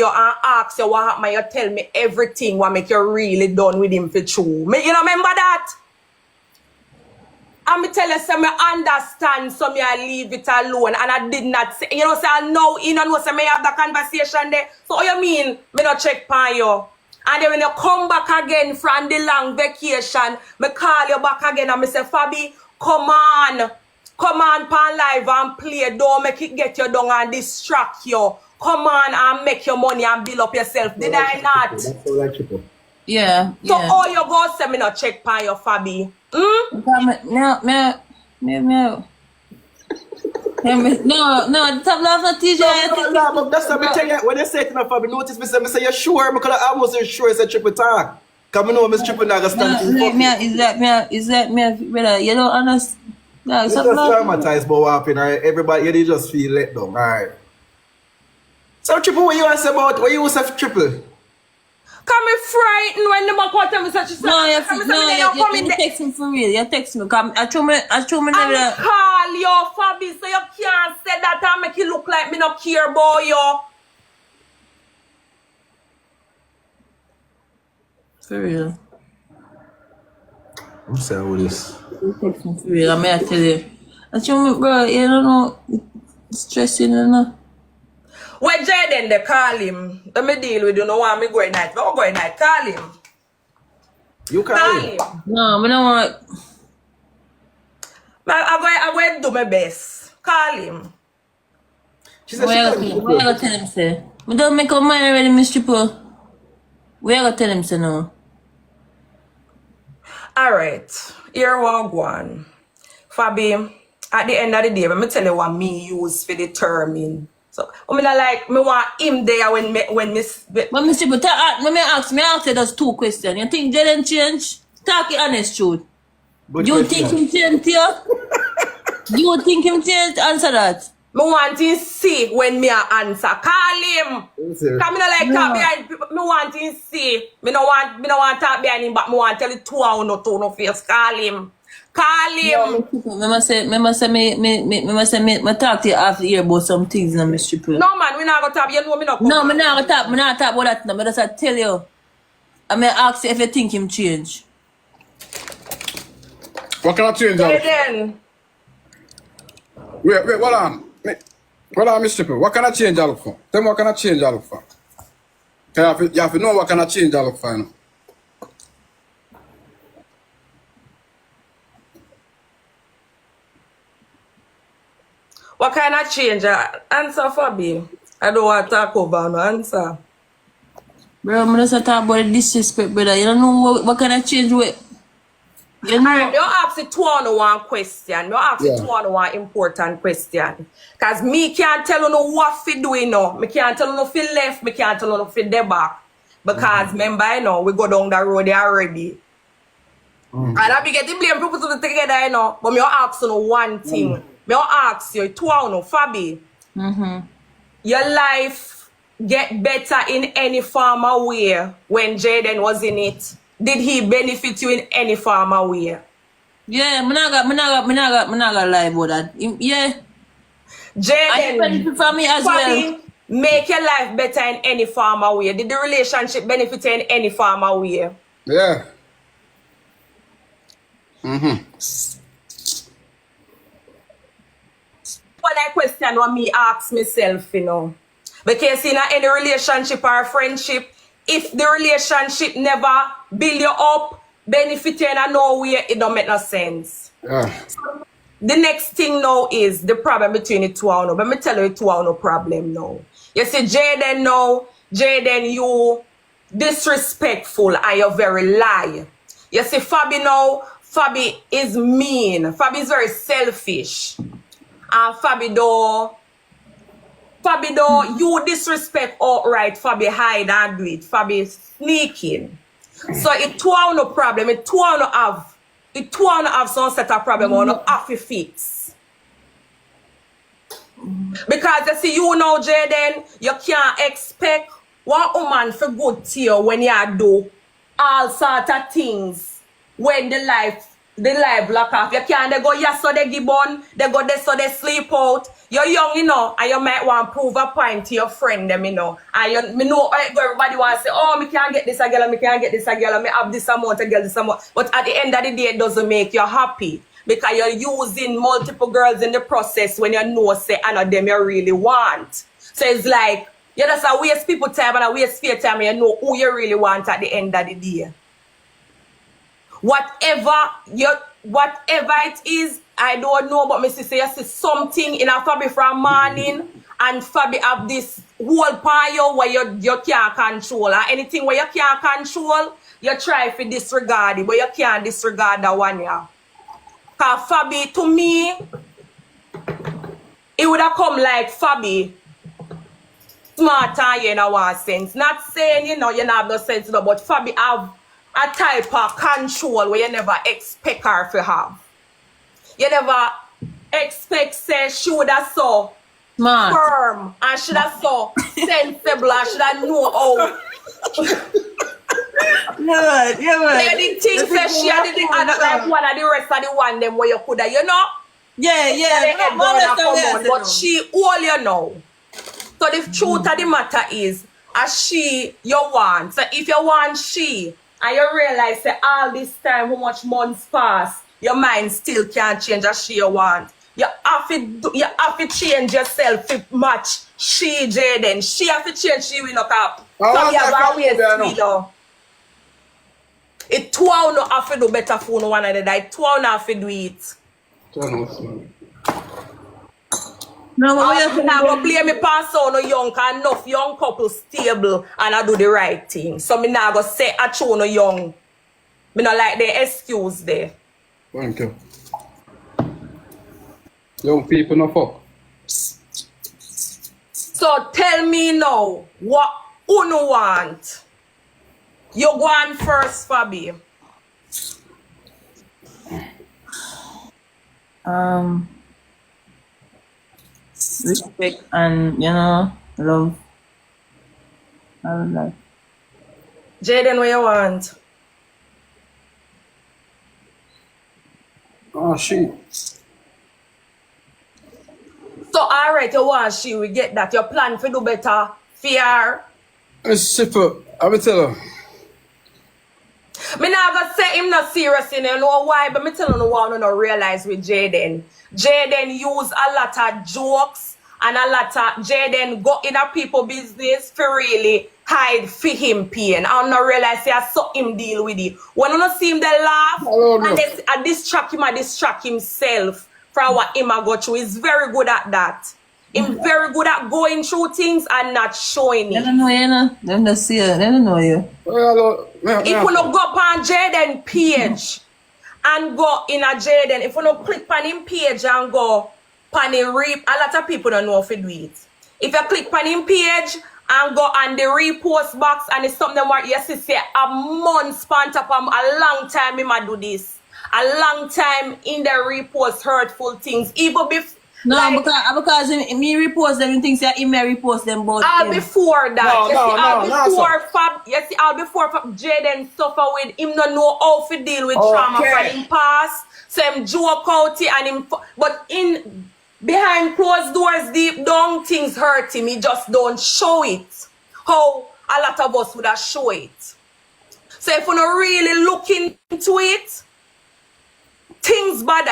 you and ask you what happened, you tell me everything what make you really done with him for true. You remember that? And me tell you, say me understand, so me I leave it alone, and I did not say, say I know, say me have the conversation there. So what you mean, me not check on you? And then when you come back again from the long vacation, me call you back again and me say, Fabbi, come on pan live and play. Don't make it get you down and distract you. Come on and make your money and build up yourself. Did I not? That's all like triple. Yeah. So all you go say me not check on your Fabbi. No. Stop laughing at TJ. No, but that's what I tell you. When they say it enough, Fabbi, notice me say you're sure, because I wasn't sure it's a triple talk. Because I know Miss Triple not going to stand Is that me, brother? You don't understand. No, it's just traumatized about what happened, right? Everybody, they just feel let down, alright? So, Triple, what you want to say about, what you want to say Triple? Come me frightened when the man call me such a No, you're texting for real. You're texting me. Come, I told me never. Call you, Fabbi, so you can't say that and make it look like me not care about you. For real. I'm saying all this. You're texting for real. I tell you. I told me, bro, you don't know. Stressing, you know. When Jayden, they call him. Let me deal with you. No want me going night. But I'm going night. Call him. You call him? No, I don't want. I'm going to do my best. Call him. She said What you gonna tell him, say? We don't make our mind already, Miss Triple. What you gonna tell him, say, no? Alright. Here we go on. Fabbi, at the end of the day, let me tell you what me use for determine. So, I mean, like, me want him there when miss. But Mr. Triple, let me ask you those two questions. You think Jayden change? Talk your honest truth. You think him change, Theo? You think him change? Answer that. Me want him see when me a answer. Call him. Cause me not like talk behind people. Me want him see. Me no want talk behind him, but me want tell it two or no face. Call him. Call him. Me must say, me talk to you after here about some things, no, Mr. Triple. No man, we not gonna talk. You know me not. No, me not talk about that. No, me just tell you. I may ask you if you think him change. What can I change? Jayden. Wait, hold on. Hold on, Mr. Triple. What can I change all for? Tell me what can I change all for? You have to know what can I change all for, you know? What kind of change? Answer Fabbi. I don't want to talk over no answer. Bro, I'm just talk about the disrespect, brother. You don't know what kind of change with. You know? Alright, you ask the two on one question. You ask the two on one important question. Because me can't tell you what to do, you know. Me can't tell you for left, me can't tell you for the back. Because remember, you know, we go down the road there already. And I be getting blame people to together, you know. But me ask you one thing. Me ask you, two on Fabbi. Your life get better in any form or way when Jayden was in it? Did he benefit you in any form or way? Yeah, me not gonna lie about that. Yeah. Jayden, benefit from me as Fabbi, well. make your life better in any form or way. Did the relationship benefit you in any form or way? Yeah. One I question what me ask myself, you know. Because in any relationship or friendship, if the relationship never build you up, benefit you in no way, it don't make no sense. Yeah. So, the next thing now is the problem between the two of you. But me tell you the two of you problem now. You see Jayden now, Jayden you disrespectful and you very lie. You see Fabbi now, Fabbi is mean. Fabbi is very selfish. And Fabbi though, you disrespect outright. Fabbi hide and do it. Fabbi sneaking. So it two no problem. It two have some set of problem on have to fix. Because you see you know Jayden, you can't expect one woman for good to you when you do all sort of things when the life lock off. You can't they go yes so they give on, they go there so they sleep out. you're young, you know, and you might want to prove a point to your friend, them, you know. And me know everybody wants to say, oh, me can't get this a girl, me can't get this a girl, me have this amount of girl, this amount. But at the end of the day, it doesn't make you happy. Because you're using multiple girls in the process when you know, say, none of them you really want. So it's like, you just waste people time and waste your time and you know who you really want at the end of the day. Whatever it is, I don't know, but me say you see something in a Fabbi from morning and Fabbi have this whole pile where you can't control. Or anything where you can't control, you try to disregard it, but you can't disregard that one, yeah. Because Fabbi, to me, it would have come like Fabbi, smart and you know one sense. Not saying, you know, you don't have no sense, you know, but Fabbi have a type of control where you never expect her to have. You never expect, say, she would have so firm and should have so sensible and should have know how. Yeah, Yeah, the things that she had the other like one of the rest of the one them where you could have, you know? Yeah. But she all you know. So the truth of the matter is, as she you want. So if you want she and you realize that all this time how much months pass, your mind still can't change as she you want. You have to change yourself to match she Jayden. She have to change she will not have. So you have always know. It two no have to do better for no one another. It two no have to do it. No, I'm not blame me pass on no young, cause enough young couple stable and I do the right thing. So me not go say I show no young. Me not like the excuse there. Thank you. Young people no fuck. So tell me now, what you no want? You go on first, Fabbi. Respect and, you know, love. I don't like. Jayden, what you want? Oh, she. So alright, you want she, we get that. You plan to do better. Fear. I will tell her. Me not gonna say him not serious, you know why, but me tell you what I don't realize with Jayden. Jayden use a lot of jokes and a lot of Jayden go in a people business for really hide for him pain. I don't realize he has so him deal with it. When you don't see him they laugh and I distract him, I distract himself from what him a go through. He's very good at that. He's very good at going through things and not showing it. They don't know you, know. They don't see you. They don't know you. If you no go on Jayden page and go in a Jayden, if you no click on him page and go on the a lot of people don't know if you do it. If you click on him page and go on the repost box and it's something where you see a month span up a long time he might do this. A long time in the repost hurtful things. Even before no, like, because me repost them and things that he may repost them both. All before that. You see, all before Jayden suffer with him not know how to deal with trauma from him past. So him joke out it and him but in behind closed doors deep down things hurt him. He just don't show it. How a lot of us would have show it. So if you're not really looking into it, things bad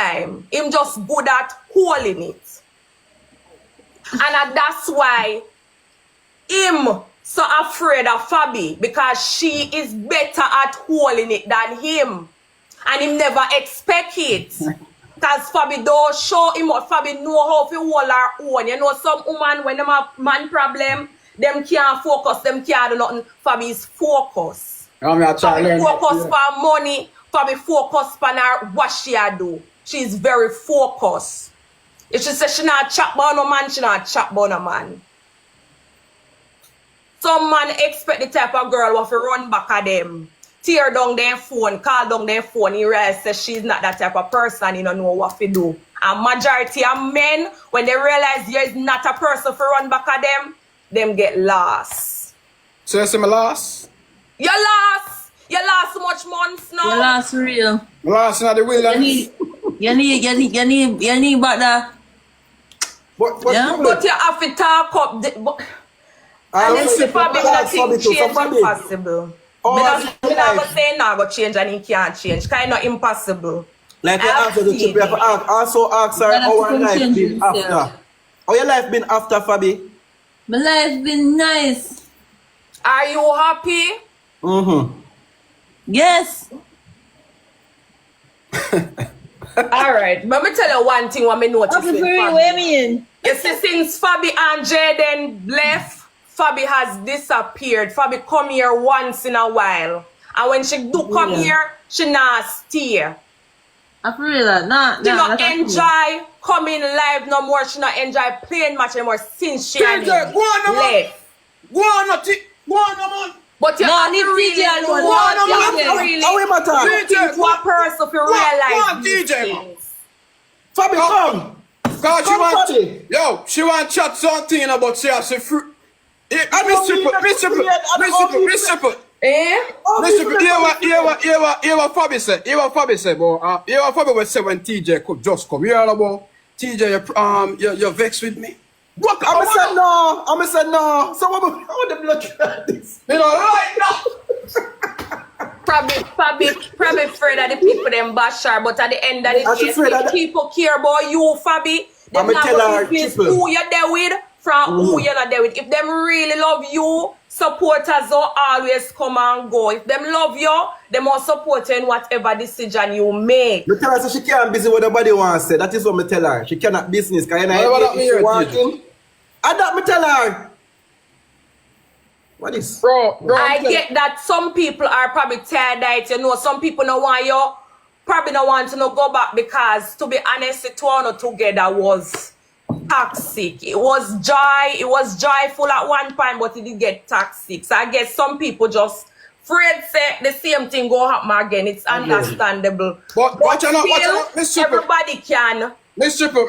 him just good at holding it. And that's why him so afraid of Fabbi because she is better at holding it than him. And him never expect it. Because Fabbi don't show him what Fabbi know how to hold her own. You know some woman when them have man problem, them can't focus, them can't do nothing. Fabbi is focused. Fabbi focus for money. Fabbi focus on her what she do. She's very focused. If she says she not chat about no man, she not chat about no man. Some man expect the type of girl who run back at them, tear down their phone, call down their phone, he realize that she's not that type of person, you don't know what to do. And majority of men, when they realize there is not a person for run back at them get lost. So you see me lost? You lost. You lost so much months now. You lost real. Lost in the wilderness. You need about that. Yeah. But you have to talk up. Honestly, Fabbi, I think change impossible. I'm not saying now go change and he can't change. Kind of impossible. Like you answer the chip, you have to also ask her how her life been after. How your life been after, Fabbi? My life been nice. Are you happy? Mm-hmm. Yes. All right. Let me tell you one thing what me notice Happy with for you, Fabbi. what mean? You see, since Fabbi and Jayden left, Fabbi has disappeared. Fabbi come here once in a while. And when she do come here, she not stay. I feel that. Nah, She not enjoy coming live no more. She not enjoy playing match anymore since she and him left. Go on, man. But you No, have leave to really TJ know alone. what No, you no, have no, to really how we matter? look into a person to realize these TJ, things. Fabbi, come. Cause she Come, want, Fabbi. yo, she want chat something about say she free. I don't mean that Miss to be weird. I don't Simple. Eh? Hear what Fabbi say. Hear what Fabbi say, boy. Hear what Fabbi would say when TJ could just come. You hear about TJ? You're vexed with me. What? I'm saying no. I'm saying no. So what the blood at this? You know, right now. Probably afraid that the people them bash her, but at the end of the I'm day, afraid if that- people care about you, Fabbi, them I'ma not tell her going to replace triple. who you're there with from who you're not there with. If them really love you, supporters will always come and go. If them love you, they must support you in whatever decision you make. Me tell her so she can't busy with nobody wants to say. That is what me tell her. She cannot business. Cause you know What about if me she here, working. And that me tell her. What is? Bro, I get that some people are probably tired out, you know. Some people don't want you, probably don't want to no go back because, to be honest, the two or together was toxic. It was joyful at one point, but it did get toxic. So I guess some people just afraid say the same thing go happen again. It's understandable. But watch out, Miss Triple. Everybody can. Miss Triple.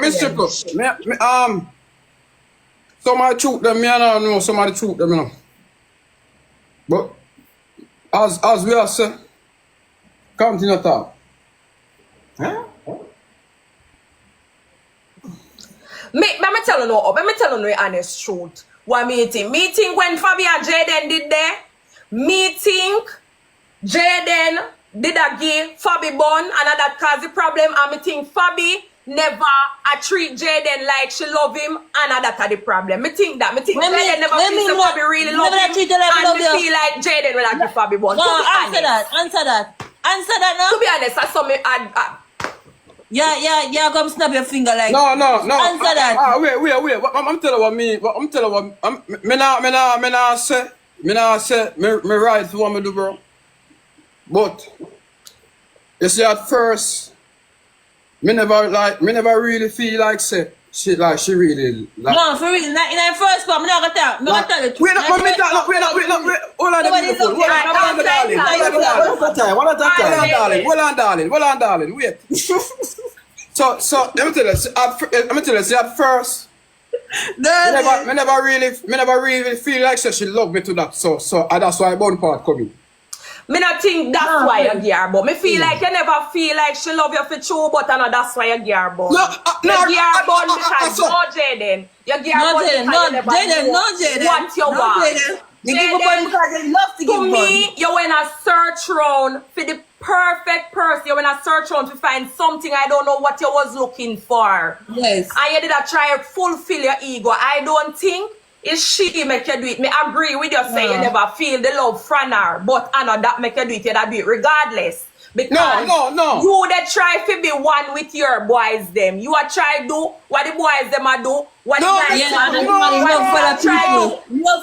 Somebody shoot them, me I don't know. Somebody shoot them, you know. But as we are say, continue to talk. Huh? Let me tell you the honest truth. What me think? Me think when Fabbi and Jayden did there, me think Jayden did a give Fabbi bun and that cause the problem, and me think Fabbi never treat Jayden like she love him and that are the problem. Me think that. Me think Jayden never feel like Fabbi really love him and me feel like Jayden will give Fabbi bun. No, answer that now. To be honest, that's something Yeah, come snap your finger like. No. Answer that. Wait. I'm telling what me. I'm telling what me say. Me right for what me do, bro. But you see, at first, me never really feel like she really like. No, for real. In the first part, I'm not gonna tell. I'm not gonna tell you. Wait. Hold on, darling. Wait. So let me tell you. See, at first, me never really feel like she love me to that. So that's why bone part coming. Me not think that's why you give her, but me feel like you never feel like she love you for true, but I know that's why you give her bun. No, you give her bun because no Jayden. You give her bun because you never know what you want. You give up on because you love to give To me, you in a search round for the perfect person. You in a search round to find something I don't know what you was looking for. Yes. And you did a try to fulfill your ego. I don't think it's she make you do it. Me agree with you say you never feel the love from her, but I know that make you do it, you do it regardless. Because No. you would try to be one with your boys them. You are try do what the boys them are do. What the guys them do.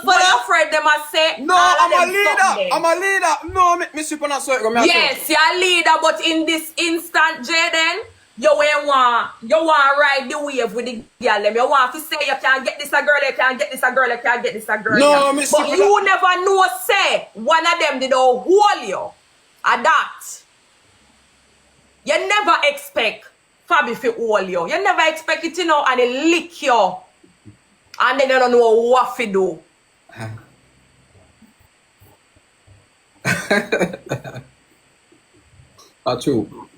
What your friend them are say. No, I'm a leader. No, me super not so. Yes, you're a leader, but in this instant, Jayden, you want ride the wave with the girl them. You want to say you can't get this a girl, you can't get this a girl, you can't get this a girl. No, but you never know say one of them did all hold you. At that. You never expect Fabbi to hold you. You never expect it, and it lick you. And then you don't know what to do. That's true.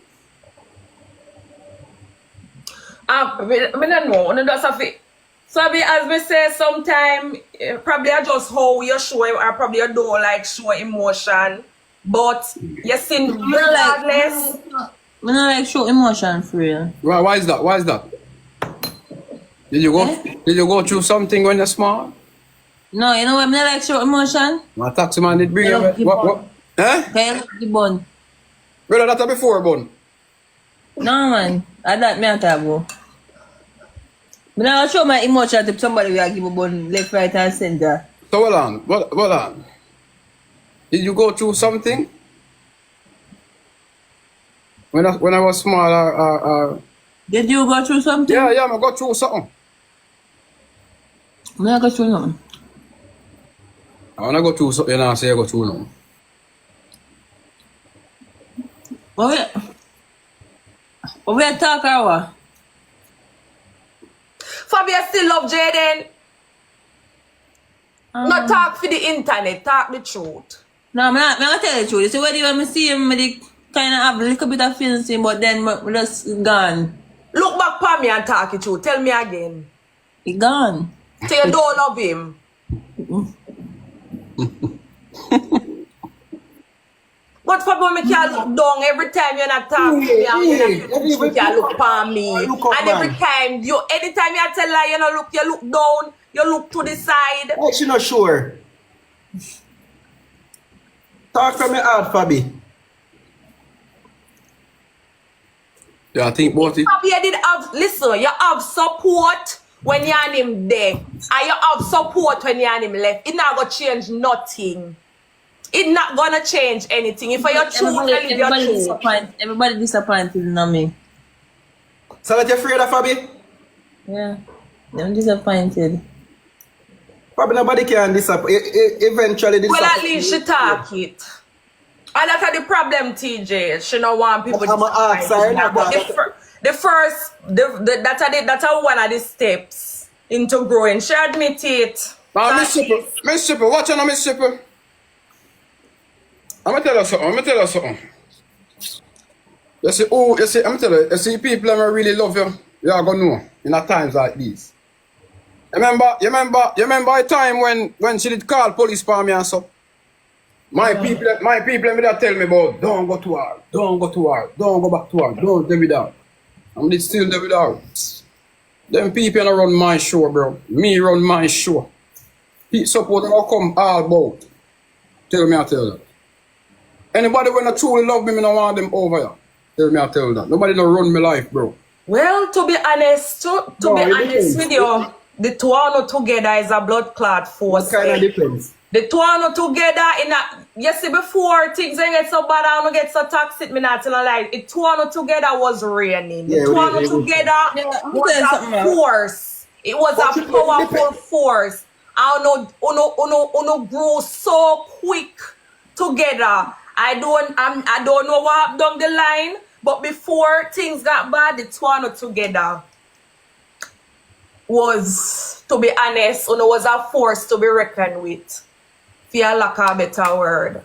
I don't know. I just have to Fabbi, as me say, sometime probably I just how you show him, or probably you don't like show emotion. But you see, regardless. I don't like show emotion for real. Why is that? Why is that? Did you go? Did you go through something when you're small? No, you know what I don't like show emotion? My taxi man did bring you. What? Eh? Can you look the bun? Brother, that's before bun. No man, I that me a talk about. But now I'll show my emotion to somebody who I give a bun left, right and center. So hold on. Did you go through something? When I was small, Did you go through something? yeah, I go through something. Me I go through nothing. I wanna go through something, I say I go through nothing. But we talk or what? Fabbi, I still love Jayden. Not talk for the internet, talk the truth. No, I'm not tell you the truth. You see, when I see him, I kind of have a little bit of feelings, but then we just gone. Look back for me and talk the truth. Tell me again. He gone. So you don't love him. But Fabbi, me can't look down every time you're not talking to me and you can't look upon me. And every time, anytime you tell her you look down, you look to the side. Why she not sure? Talk from your heart, Fabbi. Yeah, I think both it. Fabbi, you did have, listen, you have support when you and him there. And you have support when you and him left. It not gonna change nothing. It's not gonna change anything. If you're true, everybody disappointed in me. So that you're afraid of Fabbi? Yeah, I'm disappointed. Probably nobody can disappoint. Eventually disappoint. Well, at least she talk it. And that's the problem, TJ. She don't want people to ask her. That's one of the steps into growing. She admit it. Miss Super, watch on Miss Super. I'm gonna tell you something. You see, I'm gonna tell you, you see people that really love you, you are gonna know in a times like these. You remember a time when she did call police for me and so? My people that tell me about don't go to her, don't go to her, don't go back to her, don't do it out. I'm still do it out. Them people don't run my show, bro. Me run my show. Support will come all about. Tell me I tell you that. Anybody when I truly love me, I don't want them over here. Tell me I tell you that. Nobody don't run my life, bro. Well, to be honest, with you, the two are not together is a blood clot force. What kind of difference? The two are not together in a, you see, before things ain't get so bad, I don't get so toxic, me not tell a lie. The two are not together was raining. The two are not together was a force. It was a powerful force. I know grow so quick together. I don't know what happened down the line, but before things got bad, the two are not together. Was, to be honest, was a force to be reckoned with. For lack of a better word.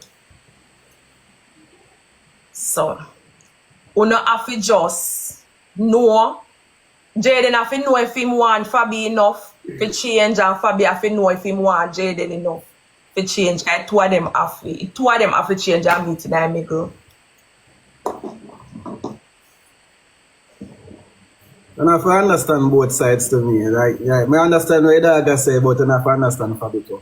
So, have to just know. Jayden have to know if him want Fabbi enough to change, and Fabbi have to know if him want Jayden enough to change. And two of them have to change and meet in the middle. And I have to understand both sides to me. Like, I understand what the dog say, but I have to understand Fabbi too.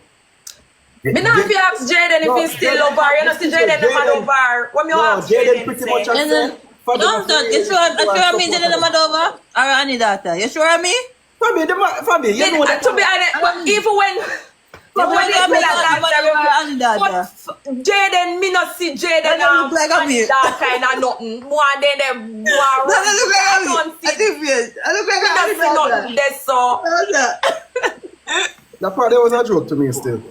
Me not if you ask Jayden if he's still over. You know, see Jayden the man over. When you ask Jayden pretty much you sure I mean Jayden the man over? Or any daughter? You sure I me? Fabbi, you know that. To be honest, even when Jayden, me not see Jayden look like a me. That kind of nothing. More than them. I look like nothing there, so. That part was a joke to me still.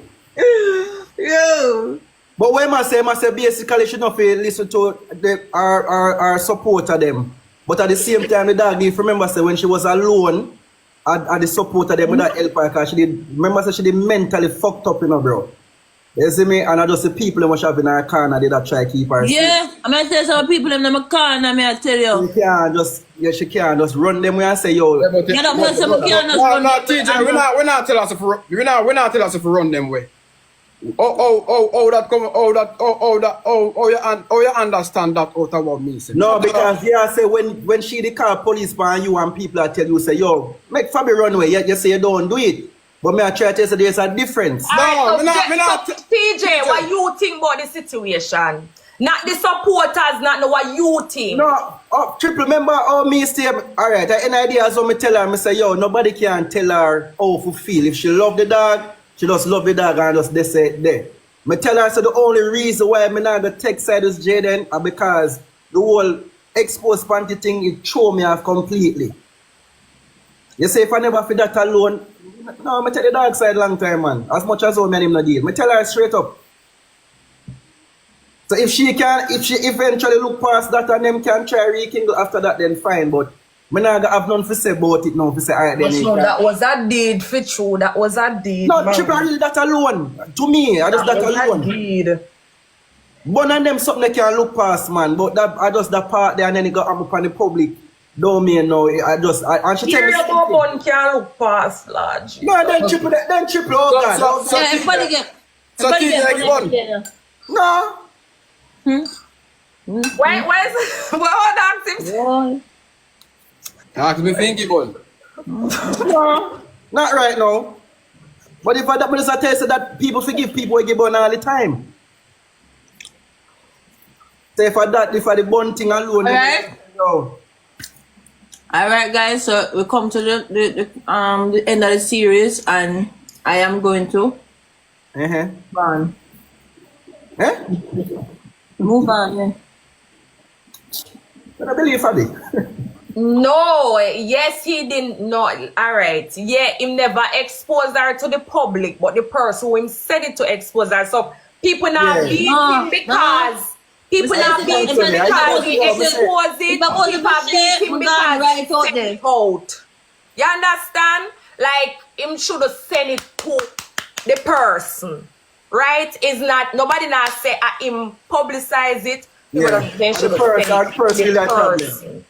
Yo. But what I say basically she not feel listen to our support of them. But at the same time, the dog, if you remember say when she was alone, at the support of them, that help her because she did mentally fucked up, you know, bro. You see me? And I just the people who have in our corner, they that try to keep her safe. Yeah, I'm gonna tell some people in my corner, I tell you. She can't just run them way and say, yo. Yeah, that's some can't just No, run. no, TJ, we're not telling us if we run them way. You understand that out of what me say. No, because say when she the call police and you and people tell you say, yo, make Fabbi run away, you say you don't do it. But me I try to say there's a difference. No, me not. TJ, what you think about the situation? Not the supporters, not know what you think. No, Triple, remember how me say, alright, any idea so me tell her, me say, yo, nobody can tell her how to feel. If she love the dog, she just love the dog and just they say there. Me tell her, so the only reason why me not go take side is Jayden are because the whole exposed panty thing, it throw me off completely. You say if I never feel that alone, no, me take the dog side long time, man. As much as how me and him no deal. Me tell her straight up. So if she eventually look past that and them can try rekindle after that, then fine. But me not have nothing to say about it now. To say, alright, then no, that was a deed for true. That was a deed. no, man. Triple really that alone. To me, I just that alone. Deed. One of them something they can look past, man. But that I just that part there and then it got up on the public. Don't mean no. And she tell me something. One can look past, large. No, then Triple, oh God. So Everybody get. No. Where's what asked him? Ask me thinking, boy. No, not right now. But if I that just tell you that people forgive people we give on all the time. So if I the bun thing alone, Alright. no. Alright guys, so we come to the end of the series and I am going to move on. Move on, yeah. I believe Fabbi. No, yes, he didn't know. All right. Yeah, he never exposed her to the public, but the person who him said it to expose her. So people now beat him because people now beat him because he exposed it. People beat him because he sent it out. You understand? Like, him should have sent it to the person. Right? Is not nobody now say him publicize it. Yeah. The person like problem.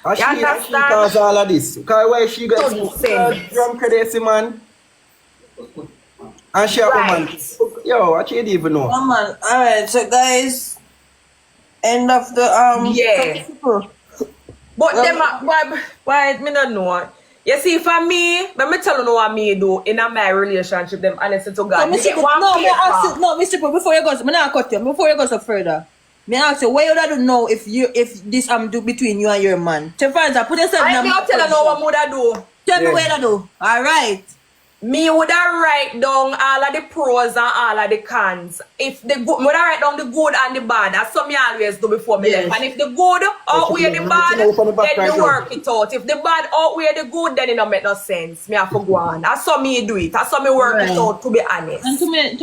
And she cause all of this. Because why she got drum credits, man. And she a woman. Yo, I can't even know. Come on. Alright, so guys, end of the yeah. But them why me not know. You see, for me, let me tell you what me do in my relationship, them honestly to God. Mr. Before you go, I'm not cut you. Before you go so further, me ask you, what you do know if this do between you and your man? Tell put yourself in a I tell you know what would I do. Tell me what you do. Alright. Me would write down all of the pros and all of the cons. If the good, would I write down the good and the bad. That's what me always do before me left. And if the good outweigh the bad, then me work it out. If the bad outweigh the good, then it don't make no sense. Me have to go on. That's how me do it. That's how me work it out, to be honest. And to me, it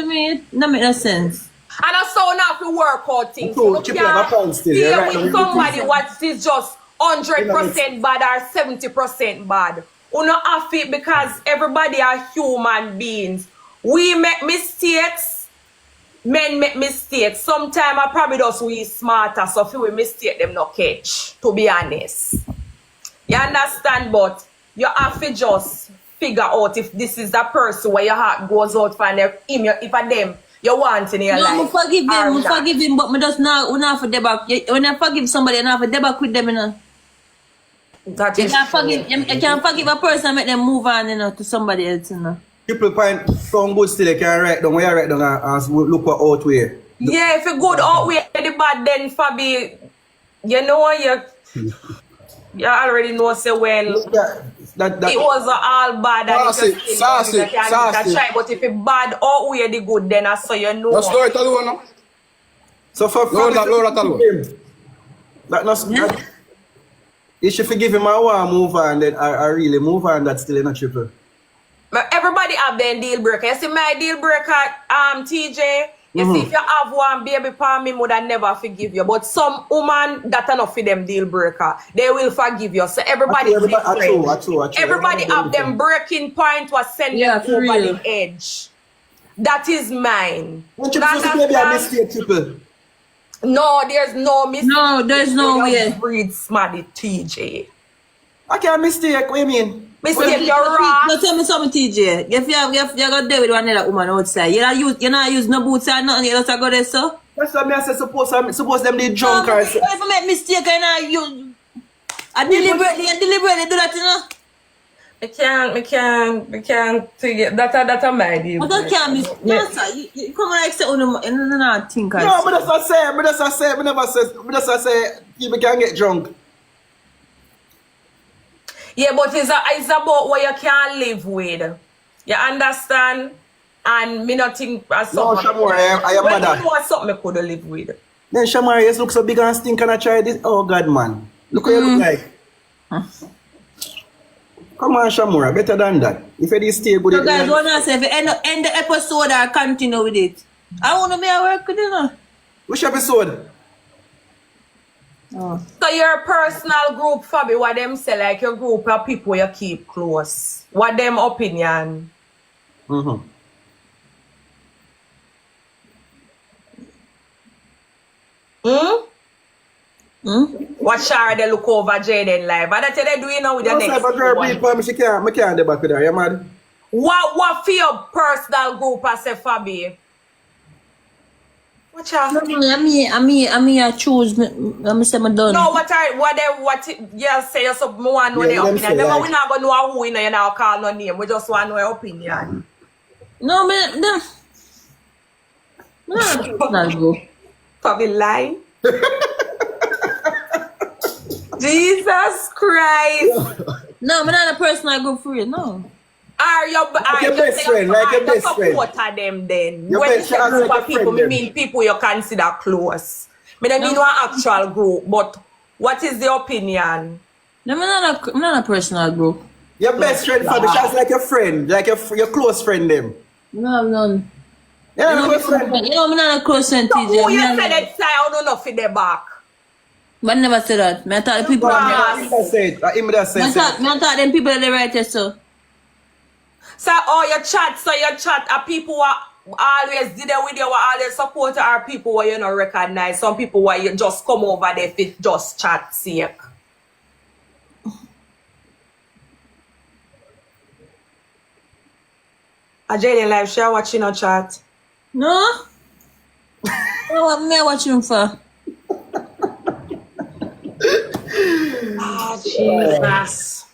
don't make no sense. And that's how now to work out things. So, you can't deal with somebody what is just 100% bad or 70% bad. You know, have it because everybody are human beings. We make mistakes. Men make mistakes. Sometimes I probably just we smarter, so if we mistake them not catch, to be honest. You understand? But you have to just figure out if this is the person where your heart goes out for him, if a them you want in your life. No, forgive him, but me just not for debug. When I forgive somebody, I not for debug with them, you know. That You is can't forgive a person and make them move on, you know, to somebody else, you know. People find some good still they can write down. Where you write down and look what outweigh. Yeah, if you good outweigh the bad, then Fabbi, you know you already know say well. It was all bad and Sassy. But if it bad outweigh the good, then I saw you know. That's it alone, no? So for that if she forgive him, I want to move on, then I really move on, that's still in a triple. But everybody have their deal breaker. You see my deal breaker, TJ, you see if you have one baby for me, would I never forgive you. But some woman that are not for them deal breaker, they will forgive you. So everybody True. Everybody have them breaking point was send them over the edge. That is mine. When Triple supposed to maybe a mistake, Triple. No, there's no mistake. No, there's no way. Breed smarty TJ. I can't mistake, what do you mean? Mistake, you're wrong. No, tell me something, TJ. If you got there with one other woman outside, you not use no boots or nothing, you just go there, so? That's what I say, suppose them they drunk or If I make mistake, I deliberately do that, you know? I can't figure that's a my deal. But that can't be. No, sir. You come like say, no, think. No, but that's what I say, people can get drunk. Yeah, but it's about what you can live with. You understand? And me not think as No, something. Shamora, I am Well, mother. you know what something I could live with. Then Shamara, you look so big and stink and I try this. Oh God, man. Look what you look like. Come on, Shamura, better than that. If it is stay good, So guys, what I say, if you end the episode or continue with it, I want to be at work with you know. which episode? Oh. So your personal group, Fabbi, what them say, like your group of people you keep close. What them opinion? Mm-hmm. What share they look over Jayden live? And that's what they do you know with the No, next sir, but girl, one. breathe for me, I can't debate with her, you mad? What for your personal group, I say, Fabbi? What I choose. I'm say my done. No, what you say you so me want know Yeah, their them opinion. say Remember, like- we not gonna know who you now call no name. We just want to know your opinion. No, man, no. No, go. Fabbi lie. Jesus Christ. No, I'm not a personal group for you. No. Are you your best friend, like your best friend. supporter them then? Your When you best say friend, group like of your people, friend me mean people you consider close. Me don't mean no actual group, but what is the opinion? No, I'm not a personal group. Your best friend, Fabi, she's like your friend, like your close friend, them. No, I'm not. Yeah, close friend. You know, I'm not a close friend, So TJ. who you I'm say not- that say I don't know for the back? But I never said that. I thought the people. Wow. Him that say it. Him that say I it. thought them people are the right so. So your chat are people who always did it with you, who always support are people who you not recognize. Some people where you just come over there for just chat sake. A Jayden live share watching a chat. No? What me watching for? Ah, Jesus.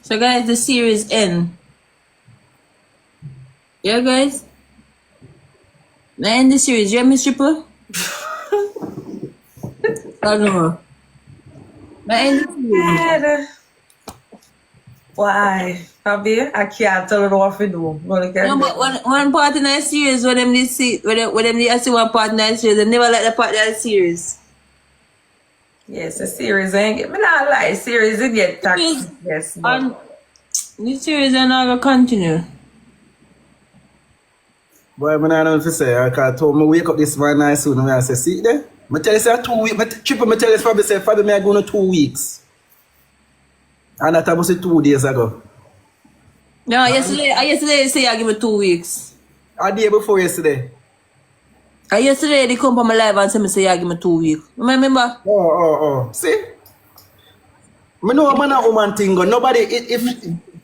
So guys, the series end. Yeah, guys. I end the series. You hear me, stripper? I don't know. I end the series. God. Why? Fabbi, I can't tell you what to do. No, but one part in that series when them did see when them did see one part in that series, they never like the part in that series. Yes, the series ain't get me not lie. Series it get taxed. Yes. but- And the series are not gonna continue. Boy, I don't know what to say. I told me wake up this morning nice soon and I say, see there? I tell you say 2 weeks. Triple me tell you Fabbi say Fabbi me I go no 2 weeks. And that was 2 days ago. No, yesterday they say I give me 2 weeks. A day before yesterday. And yesterday they come on my live and say me say I give me 2 weeks. Remember? Oh. See? Me know man a woman thing go. Nobody if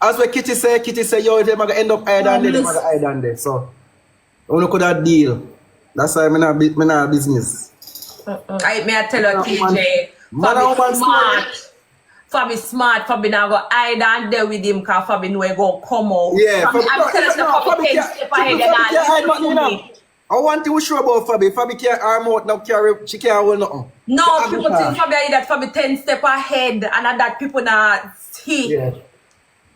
as what Kitty say yo them gonna end up higher than there, them gonna higher than there. So you could have deal. That's why me not business. I tell you, TJ. Man a woman smart. Fabbi smart. Fabbi now go hide and there with him because Fabbi know he go come out. Yeah, Fabbi, I'm telling you, Fabbi can't- ten step ahead Fabbi can't hide and nothing, you all. know. I want to sure about Fabbi. Fabbi can't arm out now carry. She can't hold nothing. No, She people have think Fabbi that Fabbi 10 step ahead and that people not see. Yeah.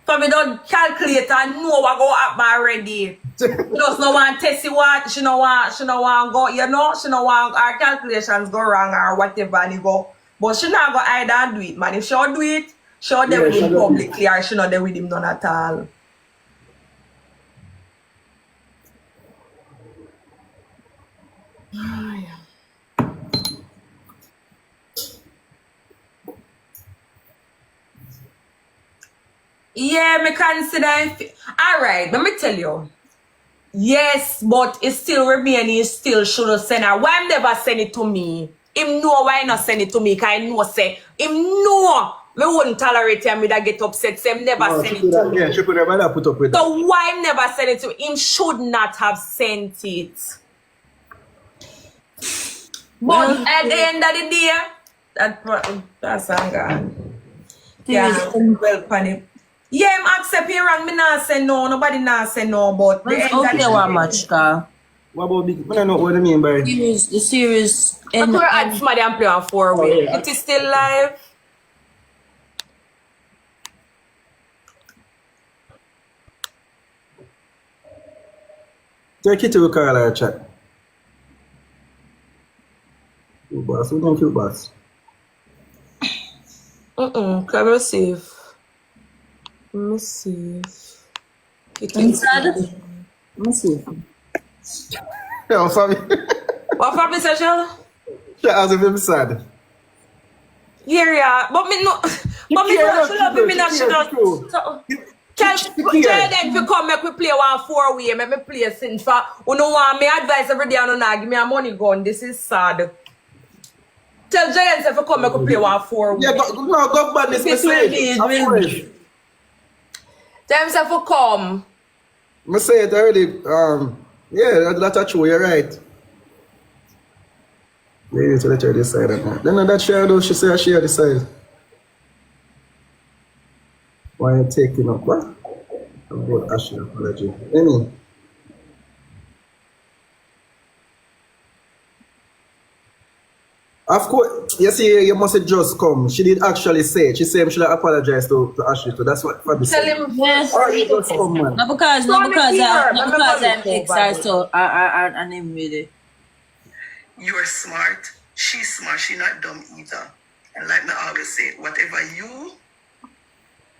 Fabbi don't calculate and know what go happen already. She just no want to test what she no want go, you know, she no want her calculations go wrong or whatever and it go. But she not go hide and do it, man. If she do it, she there with she him do it. publicly or she not there with him none at all. Yeah, me consider. All right, let me tell you. Yes, but it still remain. He still should have sent her. Why him never send it to me? Him know why not send it to me? Cause I know say him know me wouldn't tolerate him. Me that get upset. So him never send it to me. Yeah, she could have rather put up with that. So why him never send it to me? Him should not have sent it. But at the end of the day, that's all gone. Yeah, well, funny. Yeah, I'm accepting wrong. Me not say no. Nobody not say no. But the end Okay, one match, car. What about big? I don't know what I mean by. The series. I'm going to add somebody and play on 4-way. yeah. It is still live. Take it to a call or chat. Cute boss, who don't cute boss? Can we save? Let me see. Inside? Let me see. Yeah, Fabbi. What Fabbi said, Shell? She has a bit sad. Yeah. But me no. But me no. She love me. She not. Tell Jayden to come make we play 1-4-way. Make me play since for. You know what? Me advice every day on give me a money gun. This is sad. Tell Jayden to come make we play 1-4-way. Yeah, go back this message. Tell him to come. I say it already. Yeah, that's true. You're right. Yeah, you need to let her decide on that. Then that shadow, she said she decide. Why are you taking up? What? About Ashley apology. Any? Of course, you see, you must have just come. She did actually say it. She said she should apologize to Ashley too. That's what Fabbi said. Tell him. Yes. Or you just come, man. Not because I'm ex so and him really. You're smart. She's smart. She's not dumb either. And like me always say, whatever you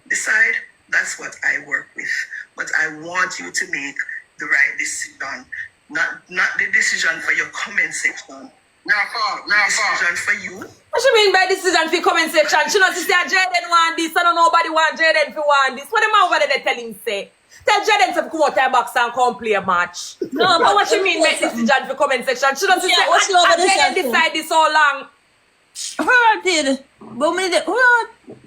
decide, that's what I work with. But I want you to make the right decision, not the decision for your comment section. Decision for you. What you mean by decision for comment section? She not say Jayden want this. I don't know nobody want Jayden for want this. What the man over there tell him say? Tell Jayden to come out her box and come play a match. No, but what you mean by decision for comment section? She not say Jayden decide this so long. Her did. But me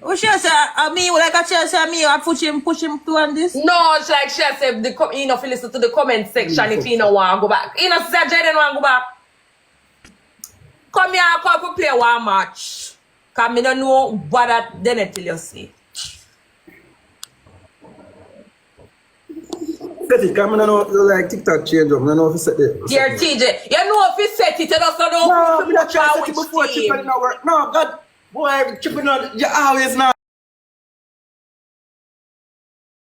what she say? I mean, like I say me, I push him to on this. No, it's like she said you know, if you listen to the comment section if you know want to go back. You know, say Jayden want to go back. Come here, come play one match. Because I don't know what that then until you see. Set it, because I don't know like TikTok change up. I don't know if you set it. Dear TJ, you know if you set it, you just don't know. No, I'm not trying to set it before chipping in our work. No, God, boy, chipping on, you always know.